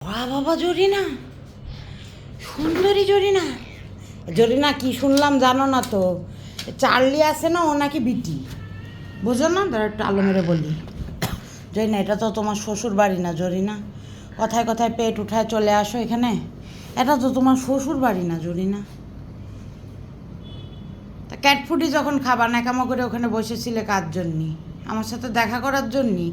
বাবা জরিনা, সুন্দরী জরিনা। জরিনা কি শুনলাম জানো না তো? চার্লি আছে না, ও নাকি বিটি, বুঝো না? তার একটু আলো মেরে বলি। জরিনা, এটা তো তোমার শ্বশুর বাড়ি না জরিনা। কথায় কথায় পেট উঠায় চলে আসো এখানে। এটা তো তোমার শ্বশুর বাড়ি না জরিনা। তা ক্যাটফুডি যখন খাবা ন্যাকামো করে ওখানে বসেছিলে কার জন্যে? আমার সাথে দেখা করার জন্যে?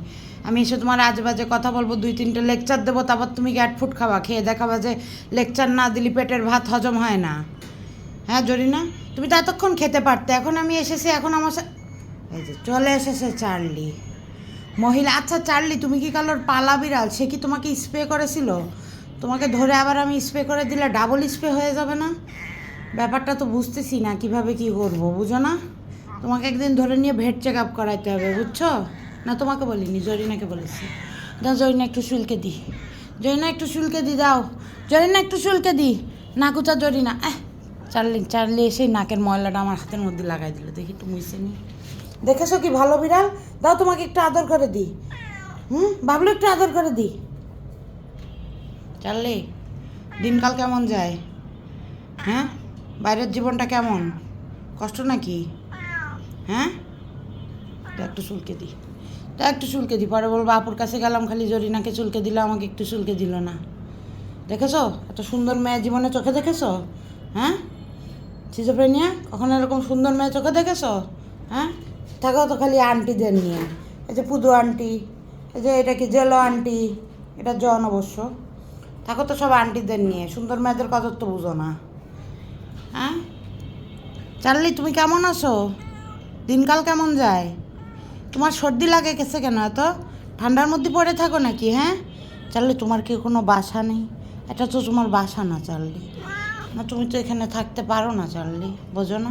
আমি এসে তোমার আজে বাজে কথা বলবো, 2-3টে লেকচার দেবো, তারপর তুমি ক্যাটফুড খাবা, খেয়ে দেখাবা যে লেকচার না দিলে পেটের ভাত হজম হয় না। হ্যাঁ জরিনা, তুমি তো এতক্ষণ খেতে পারতে। এখন আমি এসেছি, এখন আমার এই যে চলে এসেছে চার্লি মহিলা। আচ্ছা চার্লি, তুমি কি কালোর পালা বিড়াল? সে কি তোমাকে স্প্রে করেছিল? তোমাকে ধরে আবার আমি স্প্রে করে দিলে ডাবল স্প্রে হয়ে যাবে না? ব্যাপারটা তো বুঝতেছি না, কিভাবে কি করব, বুঝো না? তোমাকে একদিন ধরে নিয়ে ভেট চেক আপ করাইতে হবে, বুঝছো? না তোমাকে বলিনি, জরিনাকে বলেছি। দাও জরিনা একটু শুল্কে দিই, জরিনা একটু শুল্কে দি, দাও জরিনা একটু শুল্কে দিই। নাকুচা জরিনা। চার্লি চার্লি এসে নাকের ময়লাটা আমার হাতের মধ্যে লাগাই দিল, দেখি একটু মুছে নি। দেখেছো কি ভালো বিড়াল? দাও তোমাকে একটু আদর করে দিই। বাবলু একটু আদর করে দিই। চার্লি, দিনকাল কেমন যায়? হ্যাঁ, বাইরের জীবনটা কেমন? কষ্ট নাকি? হ্যাঁ, তা একটু চুলকে দিই, তা একটু চুলকে দিই। পরে বলবো আপুর কাছে গেলাম, খালি জরিনাকে চুলকে দিল, আমাকে একটু চুলকে দিল না। দেখেছো এত সুন্দর মেয়ে জীবনে চোখে দেখেছো? হ্যাঁ সিজোফ্রেনিয়া, কখনো এরকম সুন্দর মেয়ে চোখে দেখেছো? হ্যাঁ, থাকো তো খালি আন্টিদের নিয়ে। এই যে পুদু আন্টি, এই যে এটা কি জেলো আন্টি, এটা জন অবশ্য। থাকো তো সব আন্টিদের নিয়ে, সুন্দর মেয়েদের কদর তো বুঝো না। হ্যাঁ চার্লি, তুমি কেমন আছো? দিনকাল কেমন যায়? তোমার সর্দি লাগে গেছে কেন? এত ঠান্ডার মধ্যে পড়ে থাকো নাকি? হ্যাঁ চার্লি, তোমার কি কোনো বাসা নেই? এটা তো তোমার বাসা না চার্লি। না, তুমি তো এখানে থাকতে পারো না চার্লি, বোঝো না?